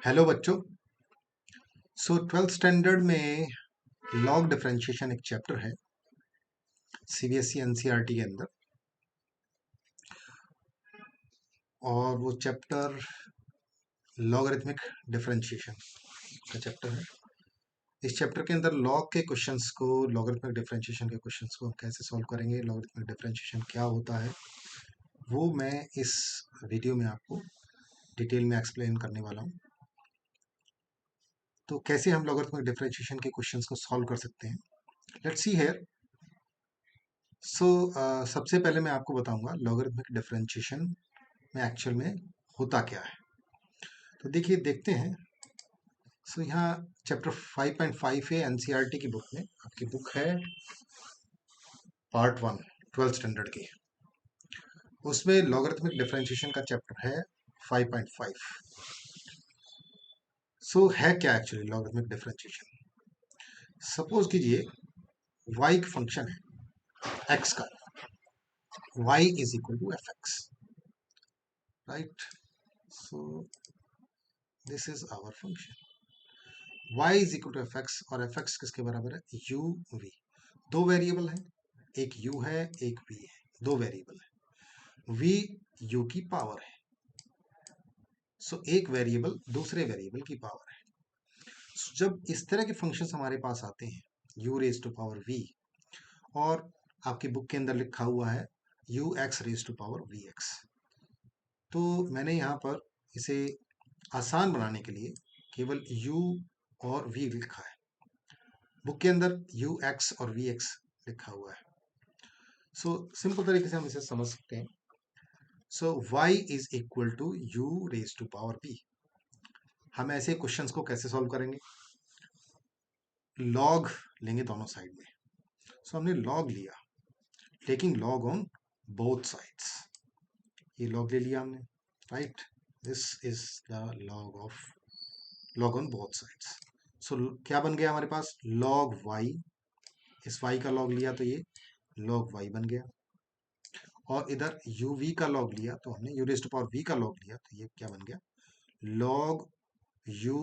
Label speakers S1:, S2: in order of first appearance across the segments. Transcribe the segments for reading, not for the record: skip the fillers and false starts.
S1: Hello बच्चों। Twelfth standard में log differentiation एक चैप्टर है सीबीएसई एनसीईआरटी के अंदर, और वो चैप्टर लॉगरिथमिक डिफरेंशिएशन का चैप्टर है। इस चैप्टर के अंदर लॉग के क्वेश्चंस को, लॉगरिथमिक डिफरेंशिएशन के क्वेश्चंस को हम कैसे सॉल्व करेंगे, लॉगरिथमिक डिफरेंशिएशन क्या होता है, वो मैं इस वीडियो में आपको डिटेल में एक्सप्लेन करने वाला हूँ। तो कैसे हम लॉगरिथमिक डिफरेंशिएशन के क्वेश्चंस को सॉल्व कर सकते हैं, लेट्स सी हियर। सबसे पहले मैं आपको बताऊंगा लॉगरिथमिक डिफरेंशिएशन में एक्चुअल में होता क्या है। तो देखिए, देखते हैं। यहाँ चैप्टर 5.5 है एनसीईआरटी की बुक में। आपकी बुक है पार्ट 1 ट्वेल्थ स्टैंडर्ड की, उसमें लॉगरिथमिक डिफरेंशिएशन का चैप्टर है 5.5। है क्या एक्चुअली लॉगरिथमिक डिफरेंशिएशन? सपोज कीजिए y एक फंक्शन है x का, y is equal to F X, right? So this is our function y is equal to F X, और एफ एक्स किसके बराबर है? u v। दो वेरिएबल हैं, एक u है एक v है, दो वेरिएबल है। v u की पावर है, एक वेरिएबल दूसरे वेरिएबल की पावर है। जब इस तरह के फंक्शंस हमारे पास आते हैं u raise to power v, और आपकी बुक के अंदर लिखा हुआ है u x raise to power v x, तो मैंने यहाँ पर इसे आसान बनाने के लिए केवल u और v लिखा है। बुक के अंदर u x और v x लिखा हुआ है। सिंपल तरीके से हम इसे समझ सकते हैं। y is equal to u raise to power p। हम ऐसे क्वेश्चंस को कैसे सॉल्व करेंगे? लॉग लेंगे दोनों साइड में। हमने लॉग लिया, taking log on both sides. ये लॉग ले लिया हमने, right? This is the log on both sides. क्या बन गया हमारे पास? Log y। इस y का लॉग लिया तो ये लॉग y बन गया, और इधर uv का लॉग लिया तो हमने u raise to power v का लॉग लिया तो ये क्या बन गया? Log u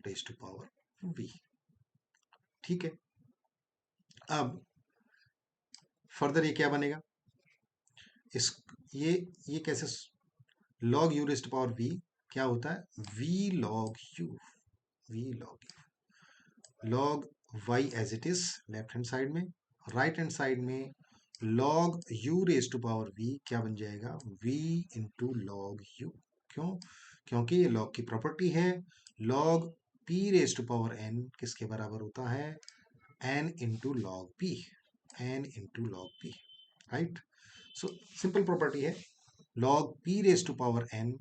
S1: raise to power v। ठीक है। अब फर्दर ये क्या बनेगा? इस ये कैसे? Log u raise to power v क्या होता है? v log u, v log u। Log y as it is left hand side में, राइट हैंड साइड में log u raise to power v क्या बन जाएगा? v into log u। क्यों? क्योंकि ये लॉग की प्रॉपर्टी है। Log p raise to power n किसके बराबर होता है? n into log p, n into log p, right? Simple property है। Log p raise to power n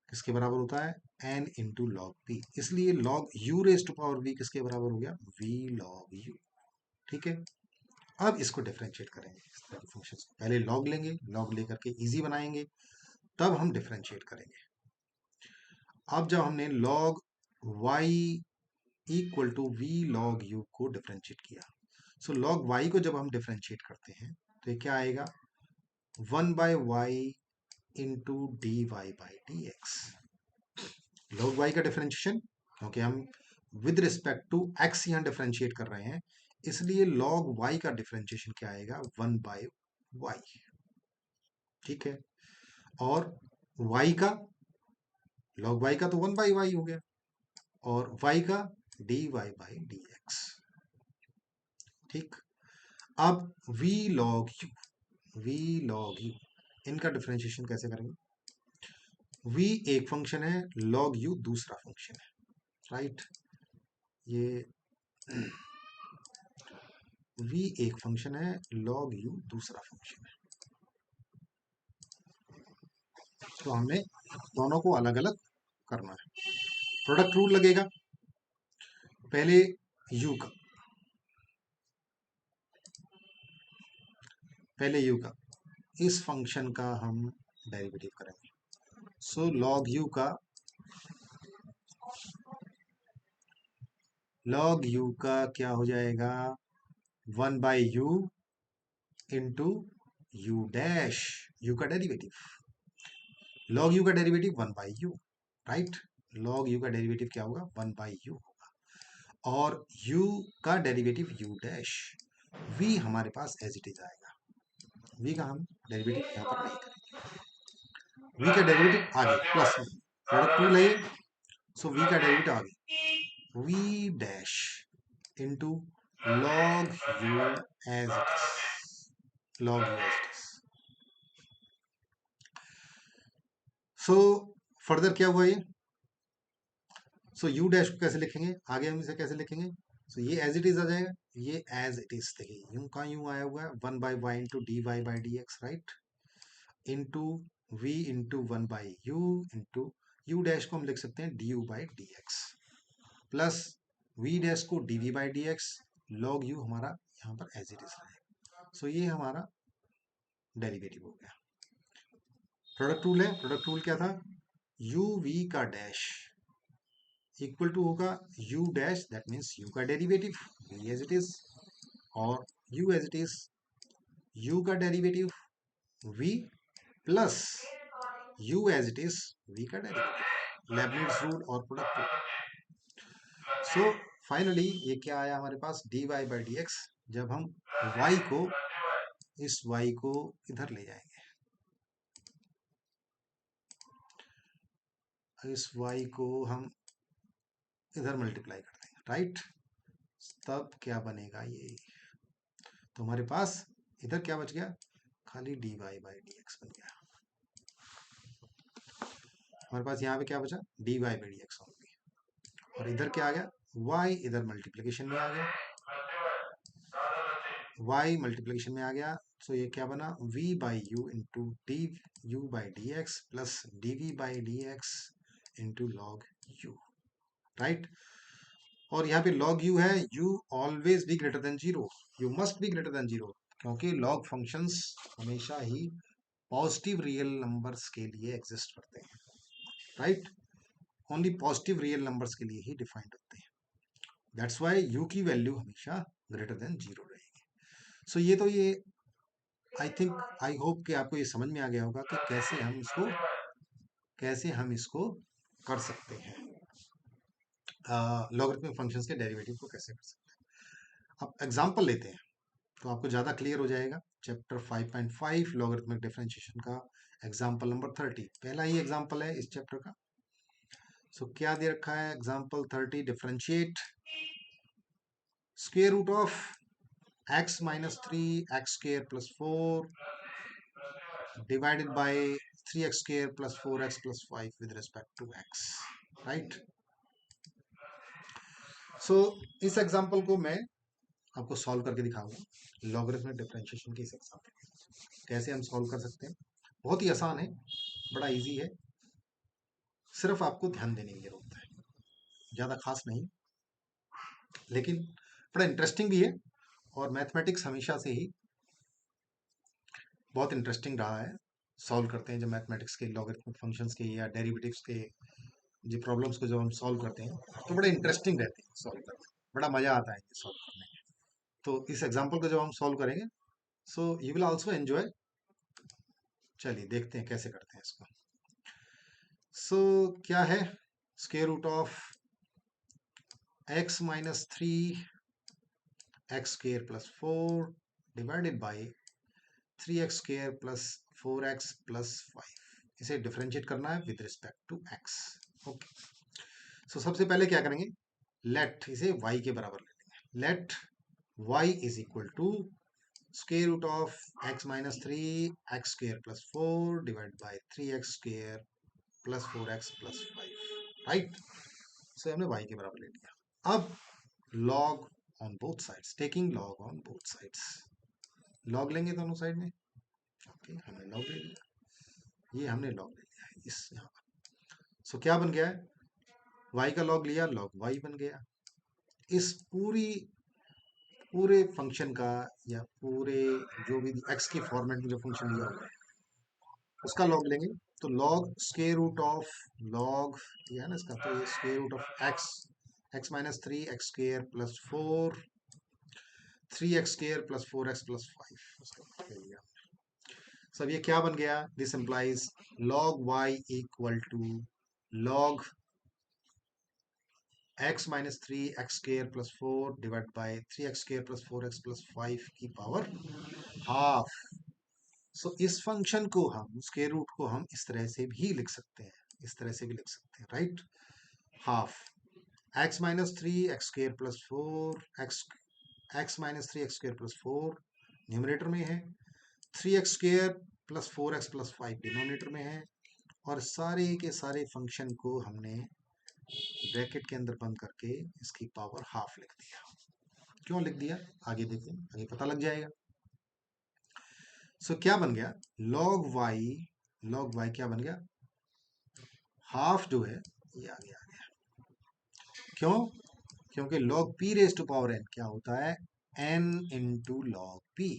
S1: किसके बराबर होता है? n into log p। इसलिए log u raise to power v किसके बराबर हो गया? v log u। ठीक है। अब इसको डिफरेंशिएट करेंगे इस तरह के फंक्शंस को। पहले लॉग लेंगे, लॉग लेकर के इजी बनाएंगे, तब हम डिफरेंशिएट करेंगे। अब जब हमने log y equal to v log u को डिफरेंशिएट किया, लॉग y को जब हम डिफरेंशिएट करते हैं तो ये क्या आएगा? 1 by Y into D Y by D x. Log y का डिफरेंशिएशन, क्योंकि हम विद रिस्पेक्ट टू x यहाँ डिफरेंशिएट कर रहे हैं, इसलिए लॉग y का डिफरेंशिएशन क्या आएगा? 1 बाय y। ठीक है। और y का, लॉग y का तो 1 बाई y हो गया, और y का dy बाई dx। ठीक। अब v log u, v log u, इनका डिफरेंशिएशन कैसे करेंगे? v एक फंक्शन है, log u दूसरा फंक्शन है, राइट? ये v एक फंक्शन है, log u दूसरा फंक्शन है। तो हमने दोनों को अलग अलग करना है। प्रोडक्ट रूल लगेगा। पहले u का, इस फंक्शन का हम डेरिवेटिव करेंगे। लॉग u का, क्या हो जाएगा? 1 by U into u dash, u का डेरिवेटिव। लॉग u का derivative 1 by you, right? Log you का डेरिवेटिव क्या होगा, 1/u होगा, और u का डेरिवेटिव u डैश, v हमारे पास एज इट इज आएगा, v का हम डेरिवेटिव यहाँ पर नहीं करेंगे, v का डेरिवेटिव आगे प्लस प्रोडक्ट टू ले, सो v का डेरिवेटिव आगे v dash into log u as it is, log u as it is. So further क्या हुआ ये, सो यू डैश को कैसे लिखेंगे, आगे हम इसे कैसे लिखेंगे, सो ये एज इट इज आ जाएगा, ये एज इट इज, देखिए यूं का यूं आया हुआ है 1/y into D Y by D x, right, into v into 1/u into u dash को हम लिख सकते हैं d you by D x, plus v dash को d we by D x, log u हमारा यहाँ पर एज इट इज रहेगा, सो ये हमारा डेरिवेटिव हो गया। प्रोडक्ट रूल है, प्रोडक्ट रूल क्या था, यू वी का डैश इक्वल टू होगा u dash, that means u का derivative v as it is, और u as it is, u का derivative v plus u as it is v का derivative, Leibniz rule और product rule. So finally ये क्या आया हमारे पास, dy बाई डी एक्स, जब हम y को, इस y को इधर ले जाएंगे, इस y को हम इधर मल्टीप्लाई कर देंगे, राइट, तब क्या बनेगा ये, तो हमारे पास इधर क्या बच गया, खाली dy बाई डी एक्स बन गया, हमारे पास यहाँ पे क्या बचा, dy बाई डी एक्स होगी, और इधर क्या आ गया, y इधर मल्टीप्लिकेशन में आ गया, y मल्टीप्लिकेशन में आ गया, सो ये क्या बना, v by U into D you by D x plus D we by D x into log U, right, और यहाँ पे log u है, u always be greater than zero, U must be greater than zero, क्योंकि log functions हमेशा ही positive real numbers के लिए exist करते हैं, right, only positive real numbers के लिए ही डिफाइंड होते हैं, दैट्स वाई u की वैल्यू हमेशा ग्रेटर देन जीरो रहेगी। सो ये तो ये आई थिंक, आई होप कि आपको ये समझ में आ गया होगा कि कैसे हम इसको कर सकते हैं, लॉगरिथमिक फंक्शंस के डेरिवेटिव को कैसे कर सकते हैं। अब एग्जांपल लेते हैं तो आपको ज़्यादा क्लियर हो जाएगा। चैप्टर 5.5 लॉगरिथमिक डिफरेंशिएशन का एग्जांपल नंबर 30, पहला ही एग्जांपल है इस चैप्टर का। सो क्या दे रखा है, example 30, differentiate square root of x minus 3x square plus 4 divided by 3x square plus 4x plus 5 with respect to x, right. So इस एग्जांपल को मैं आपको सॉल्व करके दिखाऊंगा, लॉगरिथमिक डिफरेंशिएशन के इस एग्जांपल कैसे हम सॉल्व कर सकते हैं। बहुत ही आसान है, बड़ा इजी है, सिर्फ आपको ध्यान देने की जरूरत है, ज़्यादा खास नहीं, लेकिन बड़ा इंटरेस्टिंग भी है, और मैथमेटिक्स हमेशा से ही बहुत इंटरेस्टिंग रहा है। सॉल्व करते हैं जब मैथमेटिक्स के लॉगरिथमिक फंक्शंस के या डेरिवेटिव्स के जो प्रॉब्लम्स को जब हम सॉल्व करते हैं तो बड़े इंटरेस्टिंग रहते हैं सॉल्व करने में, बड़ा मज़ा आता है ये सॉल्व करने में। तो इस एग्जाम्पल को जब हम सॉल्व करेंगे, so you will also enjoy. चलिए देखते हैं कैसे करते हैं इसको। सो क्या है, square root of x minus 3x square plus 4 divided by 3x square plus 4x plus 5, इसे डिफरेंशिएट करना है with respect to x। Okay, so सबसे पहले क्या करेंगे, लेट इसे y के बराबर ले लेंगे, let y is equal to square root of x minus 3x square plus 4 divide by 3x square plus 4x plus 5, right. So हमने y के बराबर ले लिया। अब log on both sides, taking log on both sides, log लेंगे दोनों side में। Okay, हमने log ले लिया, ये हमने log ले लिया है इस यहाँ पर। सो क्या बन गया है, y का log लिया, log y बन गया। इस पूरे फंक्शन का या पूरे जो भी x के फॉर्मेट में जो फंक्शन लिया हुआ है उसका log लेंगे, तो log square root of log ये है ना इसका, तो ये square root of x minus 3x square plus 4 3x square plus 4x plus 5 उसका ले लिया। सब ये क्या बन गया, this implies log y equal to log X minus three X square plus 4 divide by 3x square plus 4x plus 5 की power half. सो इस फंक्शन को हम स्क्वायर रूट को हम इस तरह से भी लिख सकते हैं, इस तरह से भी लिख सकते हैं, right. Half x minus three X square plus 4 x minus three X square plus 4 numerator में है, 3x square plus 4x plus 5 denominator में है, और सारे के सारे फंक्शन को हमने ब्रैकेट के अंदर बंद करके इसकी पावर हाफ लिख दिया। क्यों लिख दिया आगे देखें, आगे पता लग जाएगा। सो क्या बन गया, लॉग वाई क्या बन गया, हाफ जो है ये आगे आ गया। क्यों, क्योंकि log p raise to power n क्या होता है, n into log p।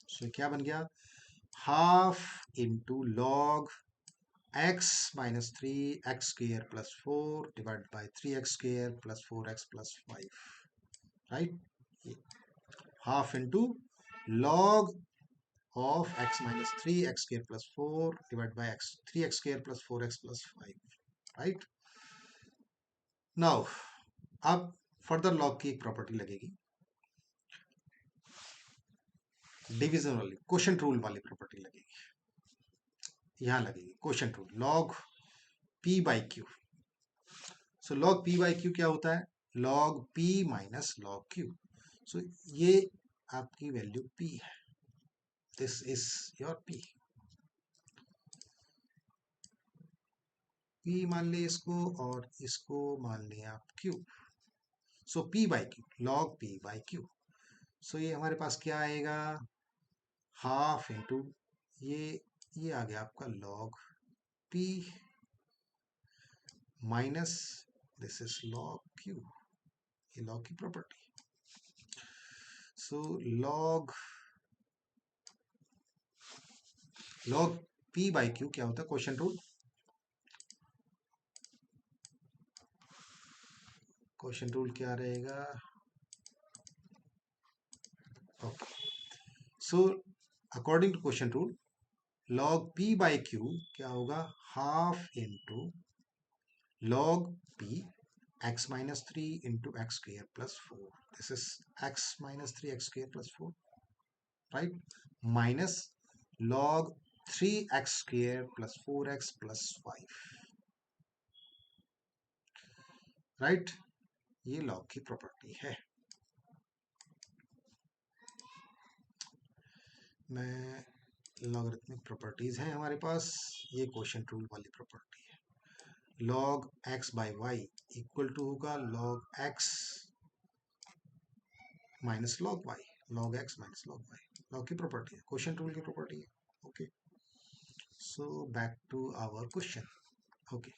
S1: So क्या बन गया, half into log x minus three X square plus 4 divide by 3x square plus 4x plus 5, right. Half into log of x minus 3 x square plus 4 divided by x 3x square plus 4x plus 5, right। now अब further log की एक property लगेगी, division वाली quotient rule वाली property लगेगी, यहां लगेगी quotient rule log p by q. So log p by q क्या होता है, log p minus log q. So ये आपकी वैल्यू p है, this is your p। p मान लिया इसको और इसको मान लिया आप q। So p by q, log p by q. So ये हमारे पास क्या आएगा, हाफ इंटू ये आ गया आपका log p minus this is log q, ये लॉग की property. So log p by q क्या होता है, क्वोशंट रूल, क्वोशंट रूल क्या रहेगा, okay. So according to quotient rule log p by q क्या होगा, half into log p x minus 3 into x square plus 4, this is x minus 3 x square plus 4, right, minus log 3x square plus 4x plus 5, right। ये log की property है। मैं logarithmic properties हैं हमारे पास, ये क्वोशंट रूल वाली property है। log x by y equal to होगा log x minus log y, log x minus log y, log की प्रॉपर्टी है, क्वोशंट रूल की प्रॉपर्टी है, okay. So back to our question, okay.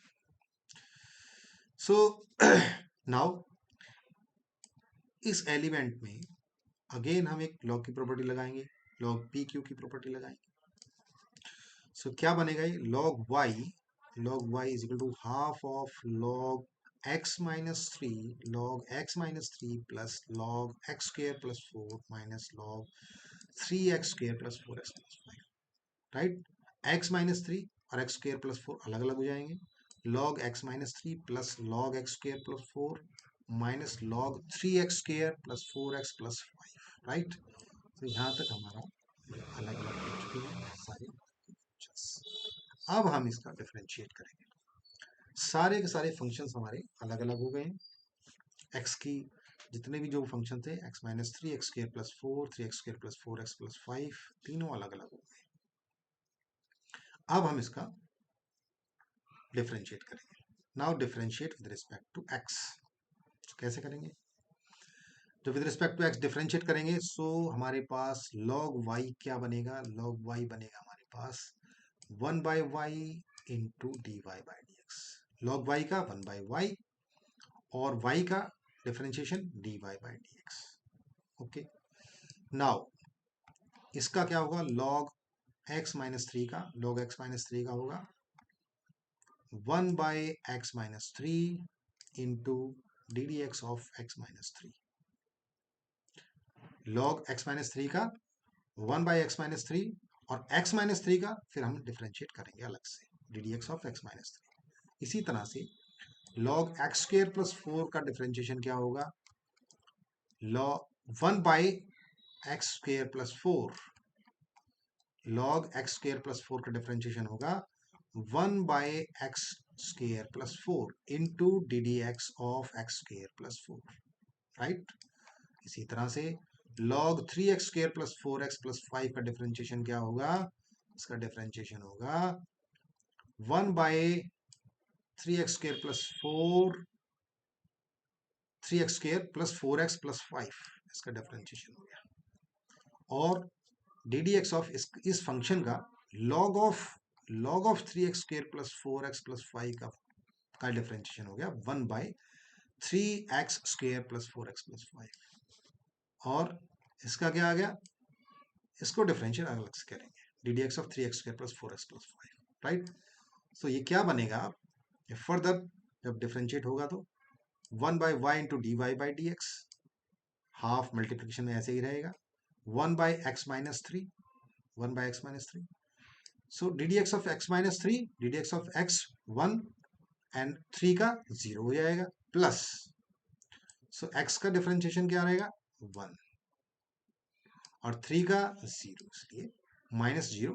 S1: So now इस element में again हम एक log की प्रॉपर्टी लगाएंगे, लॉग पी क्यू की प्रॉपर्टी लगाएंगे। सो क्या बनेगा ये, log Y is equal to half of log X minus three plus log X square plus 4 minus log 3x square plus 4x plus 5, right. X minus three और X square plus 4 अलग अलग हो जाएंगे, log x minus three plus log x square plus 4 minus log 3x square plus 4x plus 5, right. तो यहाँ तक हमारा अलग अलग हो चुके हैं सारे फंक्शंस। अब हम इसका डिफरेंशिएट करेंगे, सारे के सारे फंक्शंस हमारे अलग अलग हो गए हैं, x की जितने भी जो फंक्शन थे x minus three X square plus 4 3x square plus 4x plus 5 तीनों अलग अलग हो गए। अब हम इसका डिफरेंशिएट करेंगे, now differentiate with respect to x। कैसे करेंगे, तो with respect to x differentiate करेंगे, सो हमारे पास log y क्या बनेगा, log y बनेगा हमारे पास 1 by Y into D Y by D x. Log Y का 1 बाई वाई और y का differentiation D Y by D X, okay. Now इसका क्या होगा, log x माइनस थ्री का, log x माइनस थ्री का होगा 1 by x minus three into D D x of x minus three. log x minus three का 1 by x minus three और x minus three का फिर हम differentiate करेंगे अलग से, D D x of x minus three. इसी तरह से लॉग एक्स स्क्र प्लस 4 का डिफरेंशिएशन क्या होगा? Log 1 by x square plus 4, log X square plus 4 का डिफरेंशिएशन होगा 1 by x square plus 4 into D D x of x square plus 4, right. इसी तरह से log 3x square plus 4x plus 5 का differentiation क्या होगा? इसका डिफरेंशिएशन होगा 1 by 3x square plus 4 3x square plus 4x plus 5, इसका डिफरेंशिएशन हो गया। और डी डी एक्स ऑफ इस फंक्शन का log of 3x square plus 4x plus 5 का डिफरेंशिएशन हो गया 1 by 3x square plus 4x plus 5। और इसका क्या आ गया? इसको डिफरेंशियल अलग से करेंगे, d D x of 3x square plus 4x plus 5, right. So ये क्या बनेगा? ये फर्दर जब डिफरेंशिएट होगा तो 1 by Y into D Y by D X, half multiplication में ऐसे ही रहेगा 1 by x minus 3, 1 by x minus 3। So D D x of x minus 3, D D x of X 1 and 3 का 0 हो जाएगा प्लस, सो एक्स का differentiation क्या रहेगा? 1 और 3 का 0, इसलिए minus 0,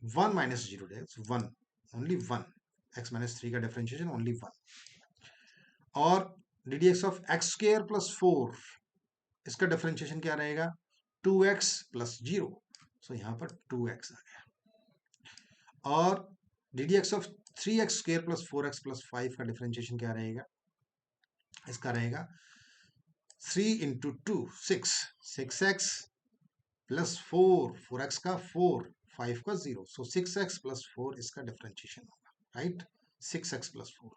S1: 1 minus 0 1, only 1, x minus 3 का डिफरेंशिएशन ओनली 1। और D D x of x square plus 4, इसका डिफरेंशिएशन क्या रहेगा? 2x प्लस 0, सो यहां पर 2x आ गया। और D D x of 3x square plus 4x plus 5 का डिफरेंशिएशन क्या रहेगा? इसका रहेगा 3 इंटू 2 6, 6x प्लस 4, 4x का 4, 5 का 0, सो 6x प्लस 4 इसका डिफरेंशिएशन होगा, राइट। 6x plus 4।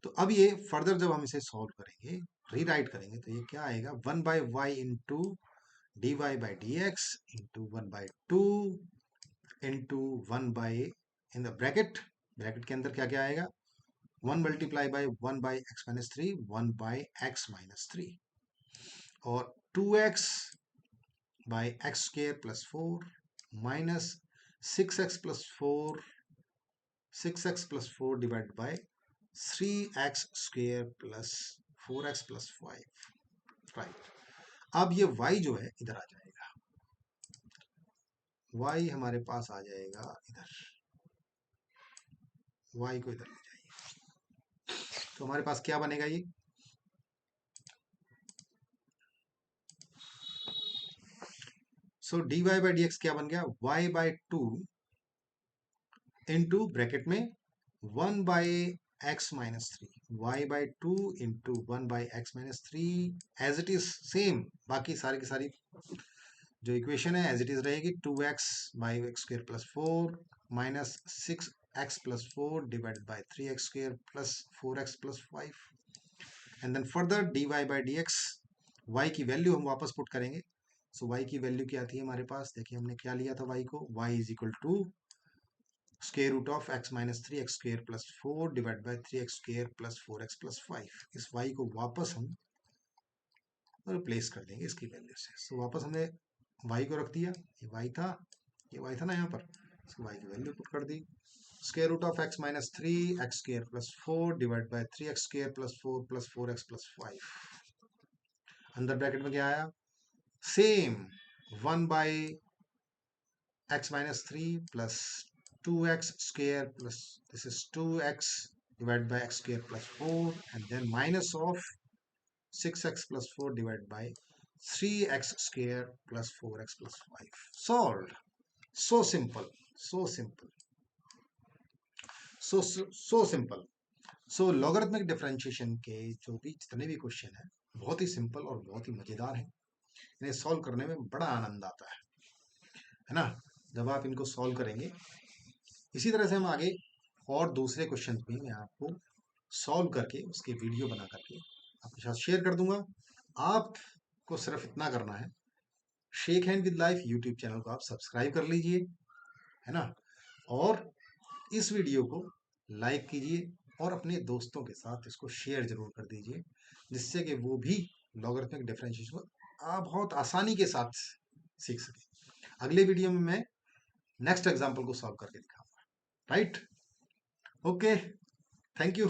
S1: तो अब ये फर्दर जब हम इसे सॉल्व करेंगे, रीराइट करेंगे, तो ये क्या आएगा? 1 by Y into D Y by D x into 1 by 2 into 1 by, in the bracket, bracket के अंदर क्या क्या आएगा? 1 multiply by 1 by x minus 3, 1 by x minus 3, और 2x by x square plus 4 minus 6x plus 4, 6x plus 4 divide by 3x square plus 4x plus 5, right. अब ये y जो है इधर आ जाएगा, y हमारे पास आ जाएगा इधर, y को इधर ले जाइए, तो हमारे पास क्या बनेगा? ये so d Y by D x क्या बन गया? y बाई 2 इंटू ब्रैकेट में 1 by x minus 3, y by 2 into 1 by x minus 3, as it is same, बाकी सारी की सारी जो इक्वेशन है एज इट इज रहेगी। 2x by x square plus 4 minus 6x plus 4 divided by 3x square plus 4x plus 5, and then further d Y by D x, y की value हम वापस पुट करेंगे। सो वाई की value क्या थी हमारे पास? देखिए हमने क्या लिया था वाई को, y is equal to square root of x minus 3 x square plus 4 divide by 3x square plus 4x plus 5। इस y को वापस हम रिप्लेस कर देंगे इसकी वैल्यू से। सो वापस हमने y को रख दिया, ये y था, ये y था ना यहाँ पर, इसको y की वैल्यू पुट कर दी। Square root of x minus 3 x square plus 4 divide by 3x square plus 4 plus 4x plus 5, अंदर ब्रैकेट में क्या आया? Same 1 by x minus 3 plus 2x square plus this is 2x divided by x square plus 4, and then minus of 6x plus 4 divided by 3x square plus 4x plus 5. Solved. So simple. So simple. So simple. So logarithmic differentiation के जो भी जितने भी question है बहुत ही simple और बहुत ही मजेदार है, इन्हें सॉल्व करने में बड़ा आनंद आता है ना, जब आप इनको सॉल्व करेंगे। इसी तरह से हम आगे और दूसरे क्वेश्चन भी मैं आपको सॉल्व करके उसके वीडियो बना करके आपके साथ शेयर कर दूंगा। आपको सिर्फ इतना करना है, shake hand with life YouTube channel को आप सब्सक्राइब कर लीजिए, है ना, और इस वीडियो को लाइक कीजिए और अपने दोस्तों के साथ इसको शेयर जरूर कर दीजिए, जिससे कि वो भी लॉगरिथमिक डिफरेंशिएशन को बहुत आसानी के साथ सीख सके। अगले वीडियो में मैं नेक्स्ट एग्जाम्पल को सॉल्व करके दिखाऊंगा, राइट? ओके। Thank you.